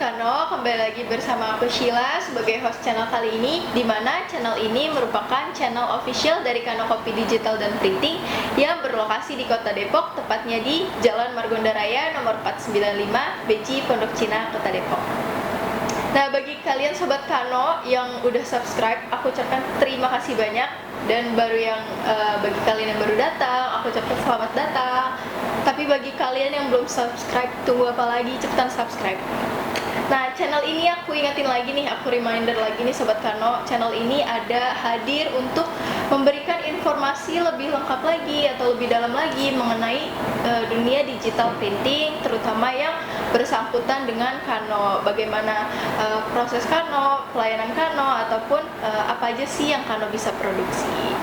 Kano, kembali lagi bersama aku Sheila sebagai host channel kali ini, di mana channel ini merupakan channel official dari Kano Kopi Digital dan Printing yang berlokasi di Kota Depok, tepatnya di Jalan Margonda Raya nomor 495, Beji, Pondok Cina, Kota Depok. Nah, bagi kalian Sobat Kano yang udah subscribe, aku ucapkan terima kasih banyak. Dan bagi kalian yang baru datang, aku ucapkan selamat datang. Tapi bagi kalian yang belum subscribe, tunggu apa lagi, cepetan subscribe. Nah, channel ini aku ingetin lagi nih, aku reminder lagi nih Sobat Kano, channel ini ada hadir untuk memberikan informasi lebih lengkap lagi atau lebih dalam lagi mengenai dunia digital printing, terutama yang bersangkutan dengan Kano, bagaimana proses Kano, pelayanan Kano, ataupun apa aja sih yang Kano bisa produksi.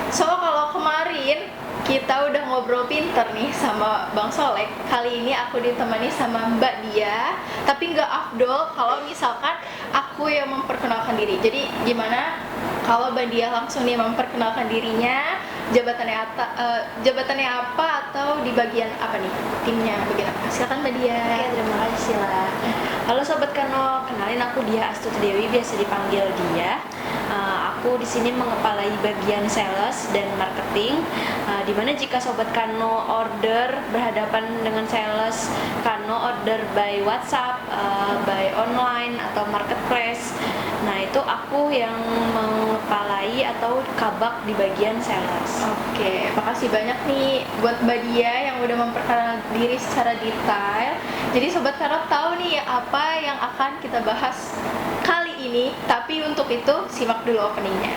So, kalau kemarin kita udah ngobrol pinter nih sama Bang Solek, kali ini aku ditemani sama Mbak Dia, tapi nggak afdol kalau misalkan aku yang memperkenalkan diri. Jadi gimana kalau Mbak Dia langsung nih memperkenalkan dirinya, jabatannya apa atau di bagian apa nih, timnya bagian apa? Silakan Mbak Dia. Oke, terima kasih Sila. Halo Sobat Kano, kenalin aku Dia Astuti Dewi, biasa dipanggil Dia. Aku di sini mengepalai bagian sales dan marketing. Dimana jika Sobat Kano order berhadapan dengan sales Kano order by WhatsApp, by online atau marketplace, nah itu aku yang mengepalai atau kabak di bagian sales. Oke, makasih banyak nih buat Mbak Dia yang udah memperkenalkan diri secara detail. Jadi Sobat Kano tahu nih apa yang akan kita bahas kali ini, tapi untuk itu simak dulu openingnya.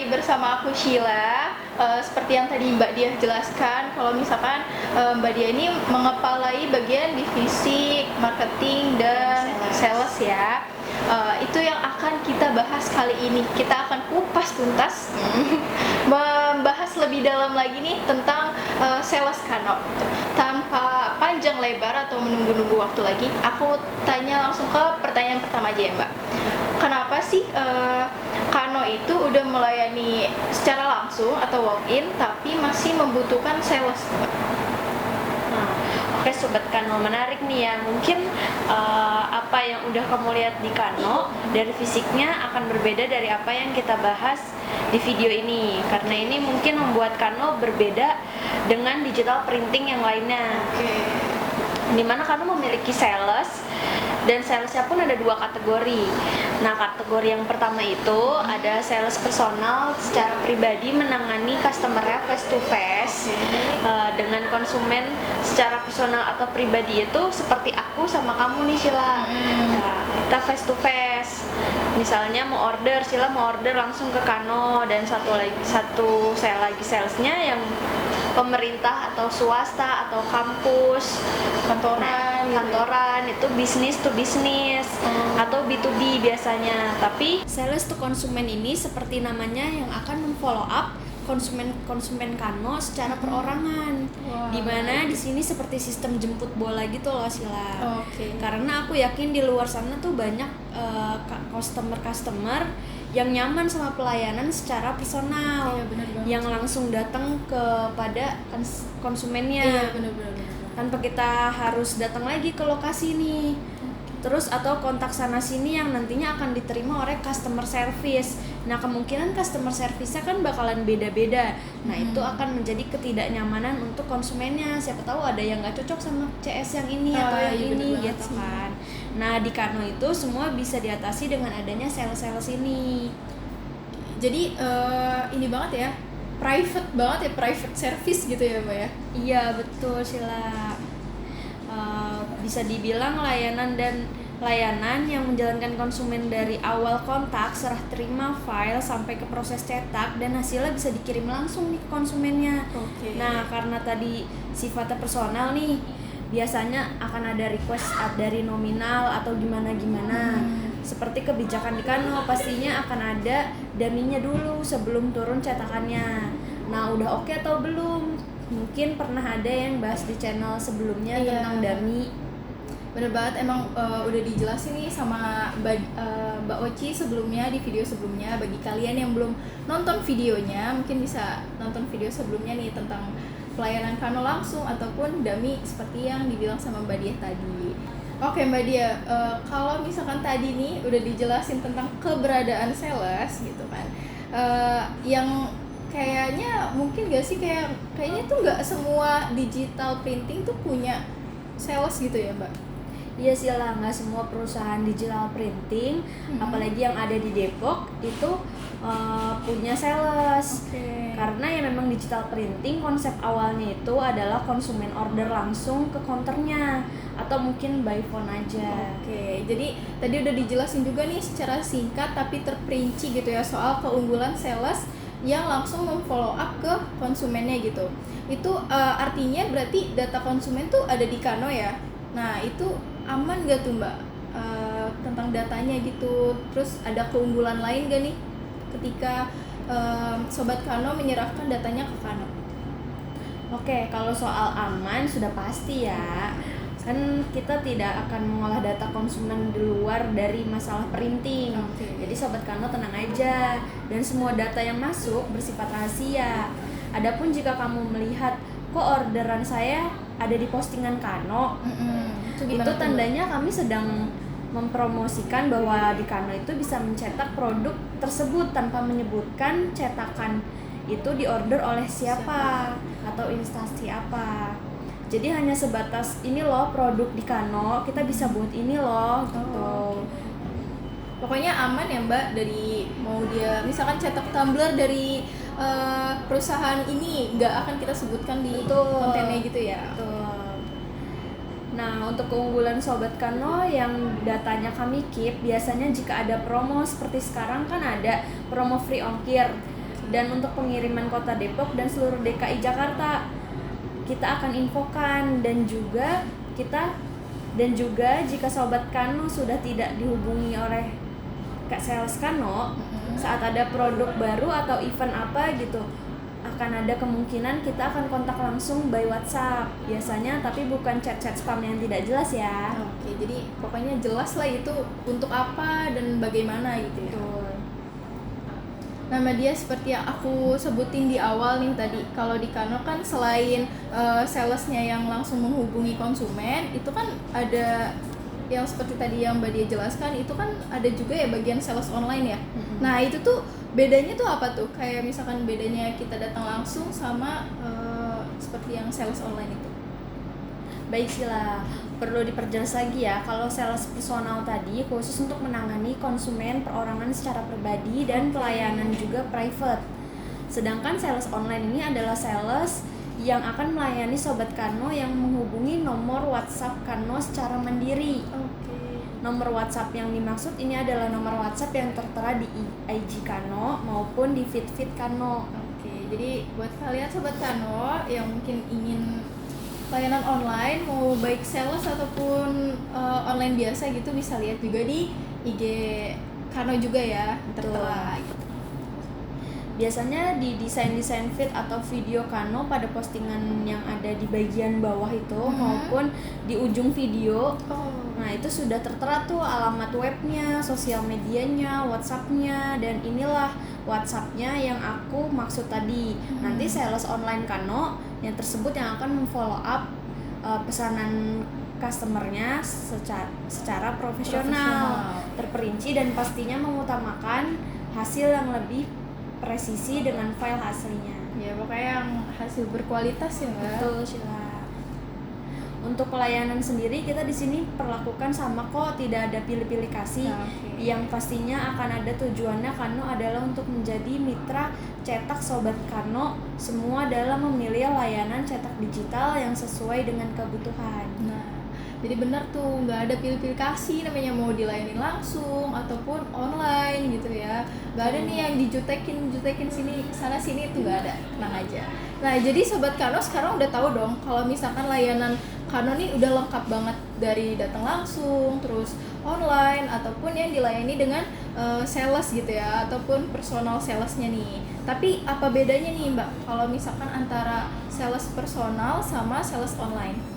Bersama aku Sheila, seperti yang tadi Mbak Dia jelaskan, kalau misalkan Mbak Dia ini mengepalai bagian divisi marketing dan sales ya. Itu yang akan kita bahas kali ini. Kita akan kupas tuntas membahas lebih dalam lagi nih tentang sales Kano. Tanpa panjang lebar atau menunggu-nunggu waktu lagi, aku tanya langsung ke pertanyaan pertama aja ya Mbak. Kenapa sih Kano itu udah melayani secara langsung atau walk-in tapi masih membutuhkan sales? Oke Sobat Kano, menarik nih ya. Mungkin apa yang udah kamu lihat di Kano dari fisiknya akan berbeda dari apa yang kita bahas di video ini, karena ini mungkin membuat Kano berbeda dengan digital printing yang lainnya. Dimana Kano memiliki sales, dan salesnya pun ada dua kategori. Nah, kategori yang pertama itu ada sales personal, secara pribadi menangani customer-nya face to face dengan konsumen secara personal atau pribadi, itu seperti aku sama kamu nih Sheila. Nah, kita face to face. Misalnya mau order, Sheila mau order langsung ke Kano, dan satu saya lagi salesnya yang pemerintah atau swasta atau kampus, kantoran itu bisnis to bisnis atau B2B biasanya. Tapi sales to konsumen ini seperti namanya yang akan memfollow up konsumen Kano secara perorangan. Dimana di sini seperti sistem jemput bola gitu loh Sheila. Karena aku yakin di luar sana tuh banyak customer yang nyaman sama pelayanan secara personal, yang langsung datang kepada konsumennya, tanpa kita harus datang lagi ke lokasi nih. Terus atau kontak sana sini yang nantinya akan diterima oleh customer service. Nah, kemungkinan customer service-nya kan bakalan beda-beda. Nah, itu akan menjadi ketidaknyamanan untuk konsumennya. Siapa tahu ada yang nggak cocok sama CS yang ini atau yang ini gitu kan. Nah, di Kano itu semua bisa diatasi dengan adanya sales ini. Jadi ini banget ya, private service gitu ya Mbak ya? Iya betul Sheila. Bisa dibilang layanan yang menjalankan konsumen dari awal kontak, serah terima file sampai ke proses cetak, dan hasilnya bisa dikirim langsung nih ke konsumennya. Nah, karena tadi sifatnya personal nih, biasanya akan ada request dari nominal atau gimana. Seperti kebijakan di Kano, pastinya akan ada daminya dulu sebelum turun cetakannya. Nah, udah oke atau belum? Mungkin pernah ada yang bahas di channel sebelumnya tentang dami. Bener banget, emang udah dijelasin nih sama Mbak Oci sebelumnya di video sebelumnya. Bagi kalian yang belum nonton videonya, mungkin bisa nonton video sebelumnya nih tentang pelayanan Kano langsung ataupun dami seperti yang dibilang sama Mbak Diah tadi. Oke Mbak Diah, kalau misalkan tadi nih udah dijelasin tentang keberadaan sales gitu kan, yang kayaknya mungkin gak sih kayaknya tuh nggak semua digital printing tuh punya sales gitu ya Mbak? Iya sih lah, nggak semua perusahaan digital printing, apalagi yang ada di Depok itu punya sales. Karena ya memang digital printing konsep awalnya itu adalah konsumen order langsung ke counternya atau mungkin by phone aja. Jadi tadi udah dijelasin juga nih secara singkat tapi terperinci gitu ya soal keunggulan sales yang langsung memfollow up ke konsumennya gitu. Itu artinya berarti data konsumen tuh ada di Kano ya. Nah itu aman gak tuh Mbak tentang datanya gitu? Terus ada keunggulan lain gak nih ketika Sobat Kano menyerahkan datanya ke Kano? Oke, kalau soal aman sudah pasti ya. Kan kita tidak akan mengolah data konsumen di luar dari masalah printing. Jadi Sobat Kano tenang aja, dan semua data yang masuk bersifat rahasia. Adapun jika kamu melihat kok orderan saya ada di postingan Kano, itu tandanya kami sedang mempromosikan bahwa di Kano itu bisa mencetak produk tersebut tanpa menyebutkan cetakan itu diorder oleh siapa atau instansi apa. Jadi hanya sebatas ini loh produk di Kano, kita bisa buat ini loh gitu. Pokoknya aman ya Mbak, dari mau dia misalkan cetak tumbler dari perusahaan ini nggak akan kita sebutkan di kontennya gitu ya. Betul. Nah, untuk keunggulan Sobat Kano yang datanya kami keep, biasanya jika ada promo seperti sekarang kan ada promo free ongkir. Dan untuk pengiriman Kota Depok dan seluruh DKI Jakarta, kita akan infokan. Dan juga jika Sobat Kano sudah tidak dihubungi oleh Kak Sales Kano saat ada produk baru atau event apa gitu, akan ada kemungkinan kita akan kontak langsung by WhatsApp biasanya, tapi bukan chat-chat spam yang tidak jelas ya. Jadi pokoknya jelas lah itu untuk apa dan bagaimana gitu ya. Nama dia seperti yang aku sebutin di awal nih tadi, kalau di Kano kan selain salesnya yang langsung menghubungi konsumen, itu kan ada yang seperti tadi yang Mbak Dia jelaskan, itu kan ada juga ya bagian sales online ya. Nah itu tuh bedanya tuh apa tuh? Kayak misalkan bedanya kita datang langsung sama seperti yang sales online itu. Baik Sila, perlu diperjelas lagi ya, kalau sales personal tadi khusus untuk menangani konsumen perorangan secara pribadi dan pelayanan juga private. Sedangkan sales online ini adalah sales yang akan melayani Sobat Kano yang menghubungi nomor WhatsApp Kano secara mandiri. Nomor WhatsApp yang dimaksud ini adalah nomor WhatsApp yang tertera di IG Kano maupun di feed Kano. Jadi buat kalian Sobat Kano yang mungkin ingin layanan online, mau baik sales ataupun online biasa gitu, bisa lihat juga di IG Kano juga ya, tertera gitu. Biasanya di desain feed atau video Kano pada postingan yang ada di bagian bawah itu maupun di ujung video. Nah itu sudah tertera tuh alamat webnya, sosial medianya, WhatsAppnya, dan inilah WhatsAppnya yang aku maksud tadi. Nanti sales online Kano yang tersebut yang akan memfollow up pesanan customernya secara profesional, terperinci, dan pastinya mengutamakan hasil yang lebih presisi dengan file hasilnya. Ya pokoknya yang hasil berkualitas ya Mbak. Betul Sheila. Untuk pelayanan sendiri kita di sini perlakukan sama kok, tidak ada pilih-pilih kasih. Yang pastinya akan ada tujuannya Kano adalah untuk menjadi mitra cetak Sobat Kano semua dalam memilih layanan cetak digital yang sesuai dengan kebutuhan. Nah, Jadi benar tuh, nggak ada pilih-pilih kasih, namanya mau dilayani langsung ataupun online gitu ya. Nggak ada nih yang dijutekin sini sana sini, itu nggak ada, tenang aja. Nah jadi Sobat Kano sekarang udah tahu dong kalau misalkan layanan Kano nih udah lengkap banget, dari datang langsung, terus online, ataupun yang dilayani dengan sales gitu ya, ataupun personal salesnya nih. Tapi apa bedanya nih Mbak kalau misalkan antara sales personal sama sales online?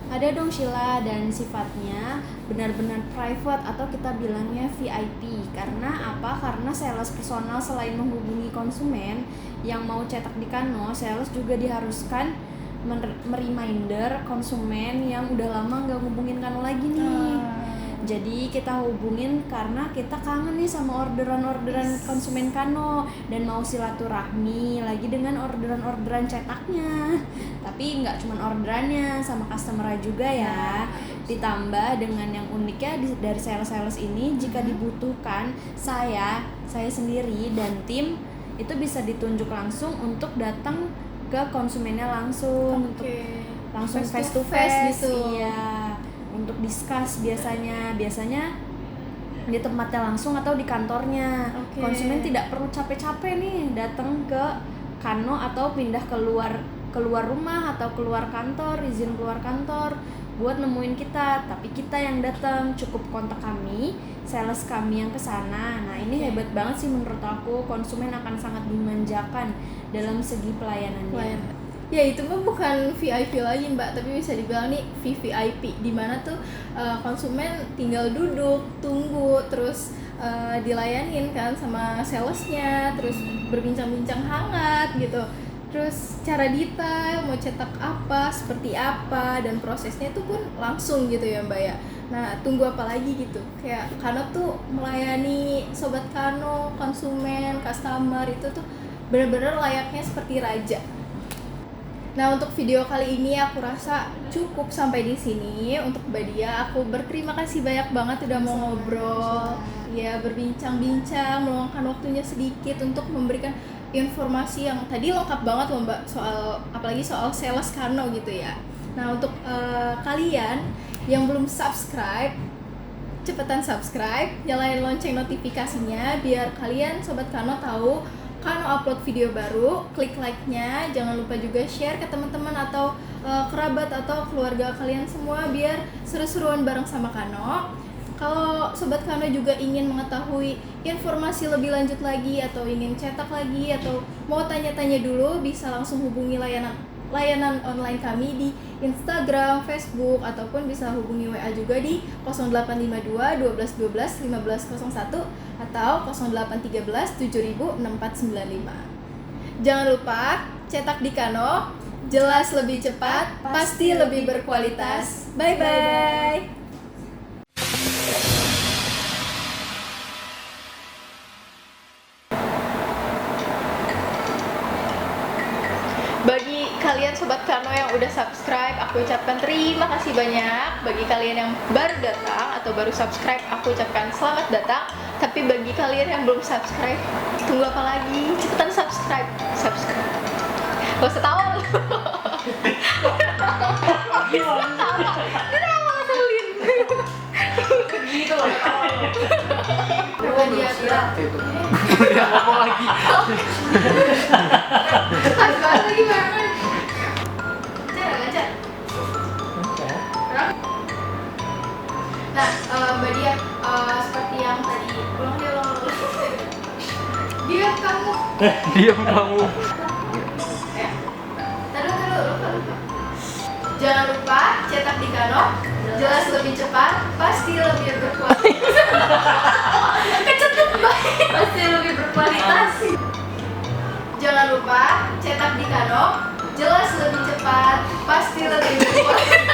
Ada dong Sheila, dan sifatnya benar-benar private atau kita bilangnya VIP. Karena apa? Karena sales personal selain menghubungi konsumen yang mau cetak di Kano, sales juga diharuskan mereminder konsumen yang udah lama nggak hubungin Kano lagi nih. Jadi kita hubungin karena kita kangen nih sama orderan-orderan konsumen Kano dan mau silaturahmi lagi dengan orderan-orderan cetaknya. Tapi nggak cuma orderannya, sama customer juga ya. Ditambah dengan yang uniknya dari sales-sales ini, jika dibutuhkan saya sendiri dan tim itu bisa ditunjuk langsung untuk datang ke konsumennya langsung, untuk langsung face to face gitu. Iya, untuk discuss biasanya di tempatnya langsung atau di kantornya. Konsumen tidak perlu capek-capek nih datang ke Kano atau pindah keluar rumah atau keluar kantor, izin keluar kantor buat nemuin kita, tapi kita yang datang. Cukup kontak kami, sales kami yang kesana. Nah ini hebat banget sih menurut aku, konsumen akan sangat dimanjakan dalam segi pelayanannya. Ya itu mah bukan VIP lagi Mbak, tapi bisa dibilang nih VVIP, dimana tuh konsumen tinggal duduk, tunggu, terus dilayanin kan sama salesnya, terus berbincang-bincang hangat gitu. Terus cara detail, mau cetak apa, seperti apa, dan prosesnya itu pun langsung gitu ya Mbak ya. Nah tunggu apa lagi gitu, kayak Kano tuh melayani Sobat Kano, konsumen, customer itu tuh benar-benar layaknya seperti raja. Nah untuk video kali ini aku rasa cukup sampai di sini. Untuk Mbak Dia, aku berterima kasih banyak banget udah mau ngobrol, ya berbincang-bincang, meluangkan waktunya sedikit untuk memberikan informasi yang tadi lengkap banget loh Mbak, apalagi soal sales Kano gitu ya. Nah untuk kalian yang belum subscribe, cepetan subscribe, nyalain lonceng notifikasinya biar kalian Sobat Kano tahu Kano upload video baru. Klik like-nya, jangan lupa juga share ke teman-teman atau kerabat atau keluarga kalian semua biar seru-seruan bareng sama Kano. Kalau Sobat Kano juga ingin mengetahui informasi lebih lanjut lagi atau ingin cetak lagi atau mau tanya-tanya dulu, bisa langsung hubungi layanan online kami di Instagram, Facebook, ataupun bisa hubungi WA juga di 0852 12 12 1501 atau 0813 7495. Jangan lupa cetak di Kano, jelas lebih cepat, pasti lebih berkualitas. Bye bye. Bagi kalian Sobat Kano yang udah subscribe, aku ucapkan terima kasih banyak. Bagi kalian yang baru datang atau baru subscribe, aku ucapkan selamat datang. Tapi bagi kalian yang belum subscribe, tunggu apa lagi? Cepetan subscribe. Gak usah tawa lu. Kenapa ngeselin? Gitu loh, ketawa. Udah ngomong lagi. Asal lagi banget. Nah, Mbak Dia, seperti yang tadi, ulang. Diam kamu. Diam kamu. Ya. Taruh. Jangan lupa cetak di Kano, jelas lebih cepat, pasti lebih berkualitas. Kecetut banget. Pasti lebih berkualitas. Jangan lupa cetak di Kano, jelas lebih cepat, pasti lebih berkualitas.